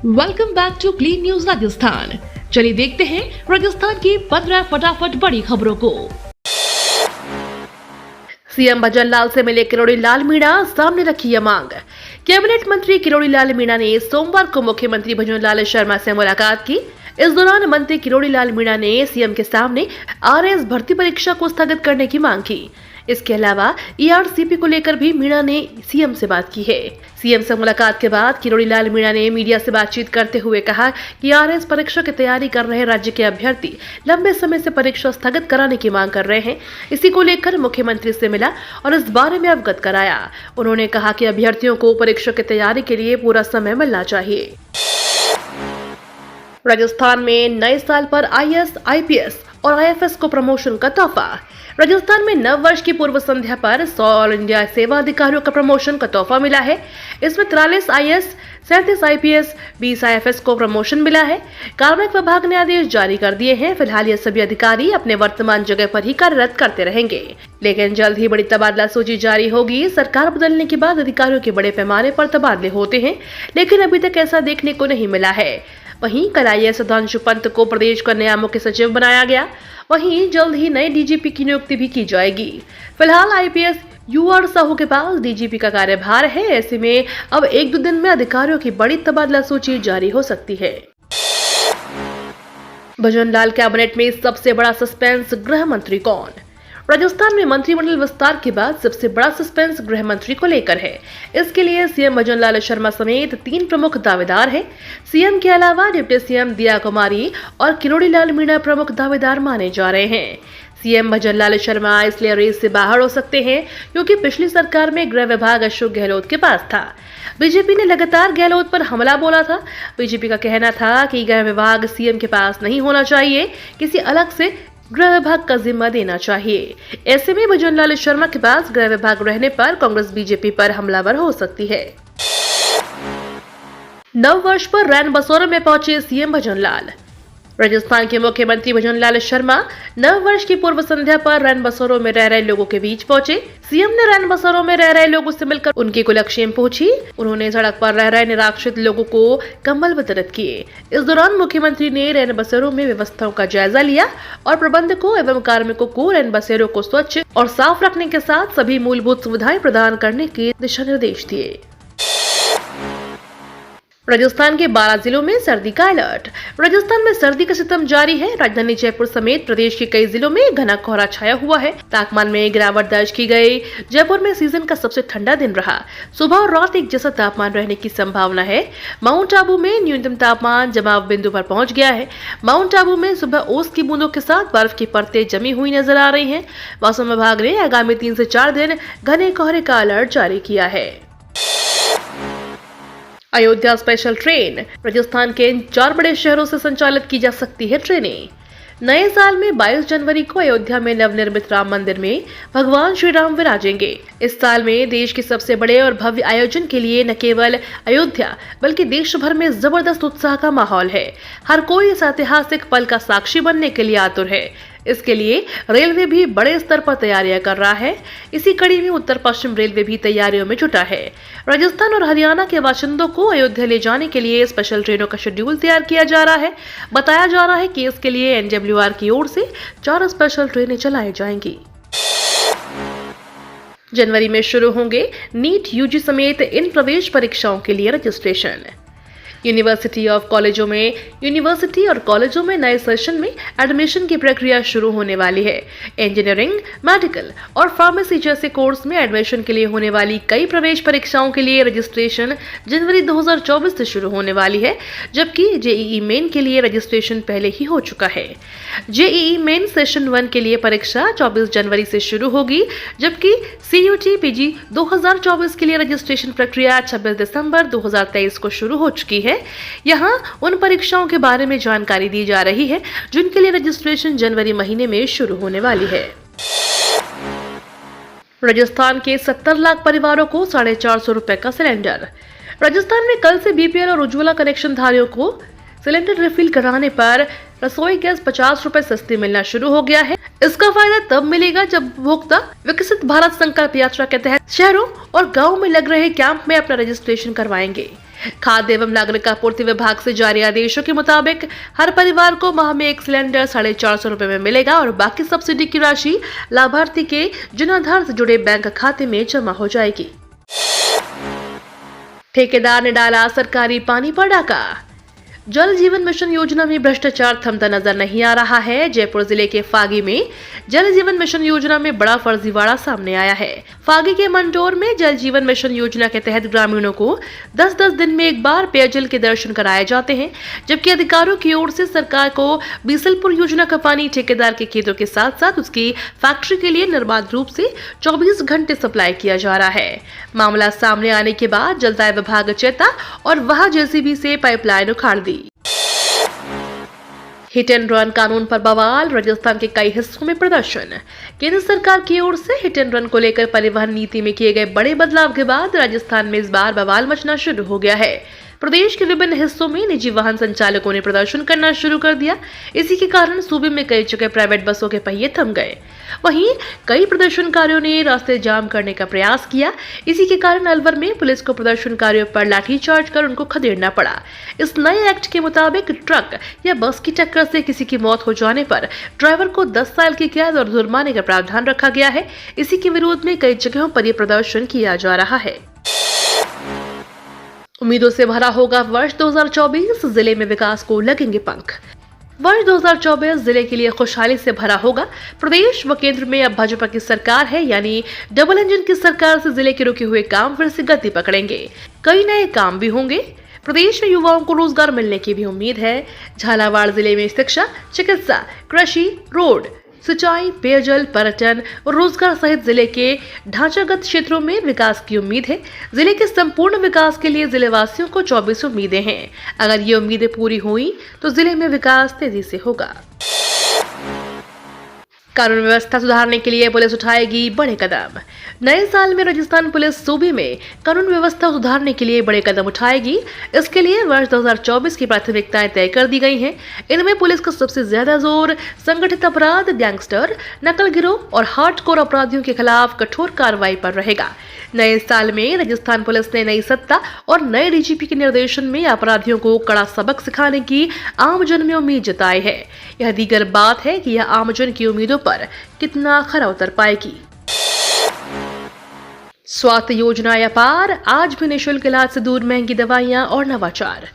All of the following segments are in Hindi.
Welcome back to clean news Rajasthan. चलिए देखते हैं राजस्थान की 15 फटाफट बड़ी खबरों को। सीएम भजन लाल से मिले किरोड़ी लाल मीणा, सामने रखी यह मांग। कैबिनेट मंत्री किरोड़ी लाल मीणा ने सोमवार को मुख्यमंत्री भजन लाल शर्मा से मुलाकात की। इस दौरान मंत्री किरोड़ी लाल मीणा ने सीएम के सामने आरएएस भर्ती परीक्षा को स्थगित करने की मांग की। इसके अलावा ईआरसीपी को लेकर भी मीणा ने सीएम से बात की है। सीएम से मुलाकात के बाद किरोड़ी लाल मीणा ने मीडिया से बातचीत करते हुए कहा कि आरएएस परीक्षा की तैयारी कर रहे राज्य के अभ्यर्थी लंबे समय से परीक्षा स्थगित कराने की मांग कर रहे हैं। इसी को लेकर मुख्यमंत्री से मिला और इस बारे में अवगत कराया। उन्होंने कहा कि अभ्यर्थियों को परीक्षा की तैयारी के लिए पूरा समय मिलना चाहिए। राजस्थान में नए साल पर आईएएस, आईपीएस और आईएफएस को प्रमोशन का तोहफा। राजस्थान में नव वर्ष की पूर्व संध्या पर 100 ऑल इंडिया सेवा अधिकारियों का प्रमोशन का तोहफा मिला है। इसमें 43 आईएएस, 37 आईपीएस, 20 आईएफएस को प्रमोशन मिला है। कार्मिक विभाग ने आदेश जारी कर दिए हैं। फिलहाल ये सभी अधिकारी अपने वर्तमान जगह पर ही कार्यरत करते रहेंगे, लेकिन जल्द ही बड़ी तबादला सूची जारी होगी। सरकार बदलने के बाद अधिकारियों के बड़े पैमाने पर तबादले होते हैं, लेकिन अभी तक ऐसा देखने को नहीं मिला है। वहीं कल आईएएस सुधांशु पंत को प्रदेश का नया मुख्य सचिव बनाया गया। वहीं जल्द ही नए डीजीपी की नियुक्ति भी की जाएगी। फिलहाल आईपीएस यूआर साहू के पास डीजीपी का कार्यभार है। ऐसे में अब 1-2 दिन में अधिकारियों की बड़ी तबादला सूची जारी हो सकती है। भजन लाल कैबिनेट में सबसे बड़ा सस्पेंस, गृह मंत्री कौन? राजस्थान में मंत्रिमंडल विस्तार के बाद सबसे बड़ा सस्पेंस गृह मंत्री को लेकर है। इसके लिए सीएम भजन लाल शर्मा समेत 3 प्रमुख दावेदार हैं। सीएम के अलावा डिप्टी सीएम दिया कुमारी और किरोड़ी लाल मीणा प्रमुख दावेदार माने जा रहे हैं। सीएम भजन लाल शर्मा इसलिए रेस से बाहर हो सकते हैं क्योंकि पिछली सरकार में गृह विभाग अशोक गहलोत के पास था। बीजेपी ने लगातार गहलोत पर हमला बोला था। बीजेपी का कहना था कि गृह विभाग सीएम के पास नहीं होना चाहिए, किसी अलग से गृह विभाग का जिम्मा देना चाहिए। ऐसे में भजन लाल शर्मा के पास गृह विभाग रहने पर कांग्रेस बीजेपी पर हमलावर हो सकती है। नव वर्ष पर रैन बसोरो में पहुंचे सीएम भजन लाल। राजस्थान के मुख्यमंत्री भजन लाल शर्मा नव वर्ष की पूर्व संध्या पर रैन बसोरो में रह रहे लोगों के बीच पहुंचे। सीएम ने रैन बसोरो में रह रहे लोगों से मिलकर उनकी कुलक्षेम पूछी। उन्होंने सड़क पर रह रहे निराश्रित लोगों को कंबल वितरित किए। इस दौरान मुख्यमंत्री ने रैन बसेरों में व्यवस्थाओं का जायजा लिया और प्रबंधकों एवं कार्मिकों को रैन बसेरों को स्वच्छ और साफ रखने के साथ सभी मूलभूत सुविधाएं प्रदान करने के दिशा निर्देश दिए। राजस्थान के 12 जिलों में सर्दी का अलर्ट। राजस्थान में सर्दी का सितम जारी है। राजधानी जयपुर समेत प्रदेश के कई जिलों में घना कोहरा छाया हुआ है। तापमान में गिरावट दर्ज की गई। जयपुर में सीजन का सबसे ठंडा दिन रहा। सुबह और रात एक जैसा तापमान रहने की संभावना है। माउंट आबू में न्यूनतम तापमान जमाव बिंदु पर पहुंच गया है। माउंट आबू में सुबह ओस की बूंदों के साथ बर्फ की परतें जमी हुई नजर आ रही है। मौसम विभाग ने आगामी 3 से 4 दिन घने कोहरे का अलर्ट जारी किया है। Ayodhya special train. राजस्थान के 4 बड़े शहरों से संचालित की जा सकती है ट्रेनें। नए साल में 22 जनवरी को अयोध्या में नवनिर्मित राम मंदिर में भगवान श्री राम विराजेंगे। इस साल में देश के सबसे बड़े और भव्य आयोजन के लिए न केवल अयोध्या बल्कि देश भर में जबरदस्त उत्साह का माहौल है। हर कोई इस ऐतिहासिक पल का साक्षी बनने के लिए आतुर है। इसके लिए रेलवे भी बड़े स्तर पर तैयारियां कर रहा है। इसी कड़ी में उत्तर पश्चिम रेलवे भी तैयारियों में जुटा है। राजस्थान और हरियाणा के बाशिंदों को अयोध्या ले जाने के लिए स्पेशल ट्रेनों का शेड्यूल तैयार किया जा रहा है। बताया जा रहा है कि इसके लिए एनडब्ल्यूआर की ओर से 4 स्पेशल ट्रेनें चलाई जाएंगी। जनवरी में शुरू होंगे नीट, यूजी समेत इन प्रवेश परीक्षाओं के लिए रजिस्ट्रेशन। यूनिवर्सिटी और कॉलेजों में नए सेशन में एडमिशन की प्रक्रिया शुरू होने वाली है। इंजीनियरिंग, मेडिकल और फार्मेसी जैसे कोर्स में एडमिशन के लिए होने वाली कई प्रवेश परीक्षाओं के लिए रजिस्ट्रेशन जनवरी 2024 से शुरू होने वाली है, जबकि जेईई मेन के लिए रजिस्ट्रेशन पहले ही हो चुका है। जेईई मेन सेशन 1 के लिए परीक्षा 24 जनवरी से शुरू होगी, जबकि सीयूटी पीजी 2024 के लिए रजिस्ट्रेशन प्रक्रिया 26 दिसंबर 2023 को शुरू हो चुकी है। यहाँ उन परीक्षाओं के बारे में जानकारी दी जा रही है जिनके लिए रजिस्ट्रेशन जनवरी महीने में शुरू होने वाली है। राजस्थान के 70 लाख परिवारों को 450 रुपए का सिलेंडर। राजस्थान में कल से बीपीएल और उज्ज्वला कनेक्शन धारियों को सिलेंडर रिफिल कराने पर रसोई गैस 50 रुपए सस्ती मिलना शुरू हो गया है। इसका फायदा तब मिलेगा जब उपभोक्ता विकसित भारत संकल्प यात्रा के तहत शहरों और गाँव में लग रहे कैंप में अपना रजिस्ट्रेशन करवाएंगे। खाद्य एवं नागरिक आपूर्ति विभाग से जारी आदेशों के मुताबिक हर परिवार को माह में एक सिलेंडर 450 रुपए में मिलेगा और बाकी सब्सिडी की राशि लाभार्थी के जन आधार से जुड़े बैंक खाते में जमा हो जाएगी। ठेकेदार ने डाला सरकारी पानी पर डाका। जल जीवन मिशन योजना में भ्रष्टाचार थमता नजर नहीं आ रहा है। जयपुर जिले के फागी में जल जीवन मिशन योजना में बड़ा फर्जीवाड़ा सामने आया है। फागी के मंडोर में जल जीवन मिशन योजना के तहत ग्रामीणों को 10-10 दिन में एक बार पेयजल के दर्शन कराए जाते हैं, जबकि अधिकारियों की ओर से सरकार को बीसलपुर योजना का पानी ठेकेदार के खेतों के साथ साथ उसकी फैक्ट्री के लिए निर्बाध रूप से 24 घंटे सप्लाई किया जा रहा है। मामला सामने आने के बाद जलदाय विभाग चेता और वहां जेसीबी से पाइपलाइन उखाड़ दी। हिट एंड रन कानून पर बवाल, राजस्थान के कई हिस्सों में प्रदर्शन। केंद्र सरकार की ओर से हिट एंड रन को लेकर परिवहन नीति में किए गए बड़े बदलाव के बाद राजस्थान में इस बार बवाल मचना शुरू हो गया है। प्रदेश के विभिन्न हिस्सों में निजी वाहन संचालकों ने प्रदर्शन करना शुरू कर दिया। इसी के कारण सूबे में कई जगह प्राइवेट बसों के पहिए थम गए। वहीं कई प्रदर्शनकारियों ने रास्ते जाम करने का प्रयास किया। इसी के कारण अलवर में पुलिस को प्रदर्शनकारियों पर लाठीचार्ज कर उनको खदेड़ना पड़ा। इस नए एक्ट के मुताबिक ट्रक या बस की टक्कर से किसी की मौत हो जाने पर ड्राइवर को 10 साल की कैद और जुर्माने का प्रावधान रखा गया है। इसी के विरोध में कई जगहों पर यह प्रदर्शन किया जा रहा है। उम्मीदों से भरा होगा वर्ष 2024, जिले में विकास को लगेंगे पंख। वर्ष 2024 जिले के लिए खुशहाली से भरा होगा। प्रदेश व केंद्र में अब भाजपा की सरकार है, यानी डबल इंजन की सरकार से जिले के रुके हुए काम फिर से गति पकड़ेंगे। कई नए काम भी होंगे। प्रदेश में युवाओं को रोजगार मिलने की भी उम्मीद है। झालावाड़ जिले में शिक्षा, चिकित्सा, कृषि, रोड, सिंचाई, पेयजल, पर्यटन और रोजगार सहित जिले के ढांचागत क्षेत्रों में विकास की उम्मीद है। जिले के संपूर्ण विकास के लिए जिले वासियों को 24 उम्मीदें हैं। अगर ये उम्मीदें पूरी हुई तो जिले में विकास तेजी से होगा। कानून व्यवस्था सुधारने के लिए पुलिस उठाएगी बड़े कदम। नए साल में राजस्थान पुलिस सूबे में कानून व्यवस्था सुधारने के लिए बड़े कदम उठाएगी। इसके लिए वर्ष 2024 की प्राथमिकताएं तय कर दी गई हैं। इनमें पुलिस का सबसे ज्यादा जोर संगठित अपराध, गैंगस्टर, नकल गिरोह और हार्डकोर अपराधियों के खिलाफ कठोर कार्रवाई पर रहेगा। नए साल में राजस्थान पुलिस ने नई सत्ता और नए डीजीपी के निर्देशन में अपराधियों को कड़ा सबक सिखाने की आमजन में उम्मीद जताई है। यह दीगर बात है कि यह आमजन की उम्मीदों पर कितना खरा उतर पाएगी। स्वास्थ्य योजनाएं अपार, आज भी निःशुल्क इलाज से दूर महंगी दवाइयां और नवाचार।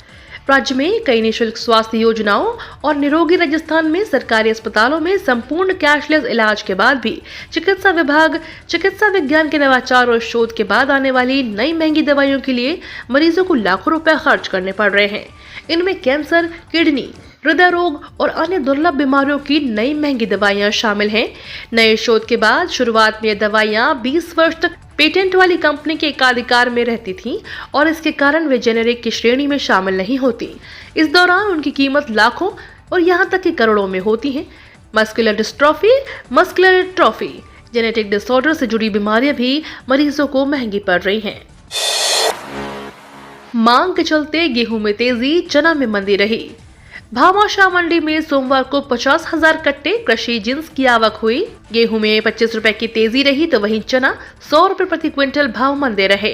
राज्य में कई निःशुल्क स्वास्थ्य योजनाओं और निरोगी राजस्थान में सरकारी अस्पतालों में संपूर्ण कैशलेस इलाज के बाद भी चिकित्सा विभाग चिकित्सा विज्ञान के नवाचार और शोध के बाद आने वाली नई महंगी दवाइयों के लिए मरीजों को लाखों रुपए खर्च करने पड़ रहे हैं। इनमें कैंसर, किडनी, हृदय रोग और अन्य दुर्लभ बीमारियों की नई महंगी दवाइयां शामिल हैं। नए शोध के बाद शुरुआत में ये दवाइयां 20 वर्ष तक पेटेंट वाली कंपनी के एकाधिकार में रहती थीं और इसके कारण वे जेनेरिक की श्रेणी में शामिल नहीं होती। इस दौरान उनकी कीमत लाखों और यहाँ तक कि करोड़ों में होती है। Muscular dystrophy, muscular atrophy, genetic disorder से जुड़ी बीमारियां भी मरीजों को महंगी पड़ रही हैं। मांग के चलते गेहूं में तेजी, चना में मंदी रही। भामाशाह मंडी में सोमवार को 50,000 कट्टे कृषि जिन्स की आवक हुई। गेहूं में 25 रुपए की तेजी रही तो वहीं चना 100 रुपए प्रति क्विंटल भाव मंदे रहे।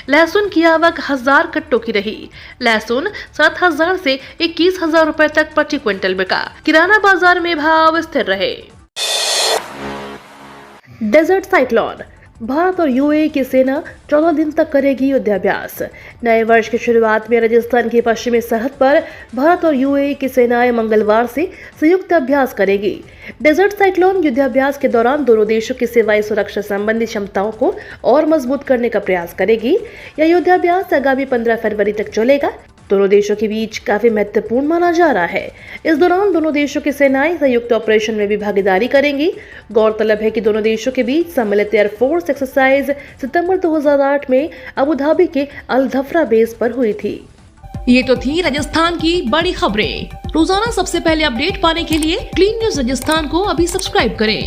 लहसुन की आवक 1000 कट्टों की रही। लहसुन 7,000 से 21,000 रुपए तक प्रति क्विंटल बिका। किराना बाजार में भाव स्थिर रहे। डेजर्ट साइक्लोन, भारत और यूएई की सेना 14 दिन तक करेगी युद्धाभ्यास। नए वर्ष की शुरुआत में राजस्थान की पश्चिमी सरहद पर भारत और यूएई की सेनाएं मंगलवार से संयुक्त अभ्यास करेगी। डेजर्ट साइक्लोन युद्धाभ्यास के दौरान दोनों देशों की सेवाई सुरक्षा संबंधी क्षमताओं को और मजबूत करने का प्रयास करेगी। यह युद्धाभ्यास आगामी 15 फरवरी तक चलेगा। दोनों देशों के बीच काफी महत्वपूर्ण माना जा रहा है। इस दौरान दोनों देशों की सेनाएं संयुक्त ऑपरेशन में भी भागीदारी करेंगी। गौरतलब है कि दोनों देशों के बीच सम्मिलित एयरफोर्स एक्सरसाइज सितंबर 2008 में अबू धाबी के अल धफ्रा बेस पर हुई थी। ये तो थी राजस्थान की बड़ी खबरें। रोजाना सबसे पहले अपडेट पाने के लिए क्लीन न्यूज राजस्थान को अभी सब्सक्राइब करें।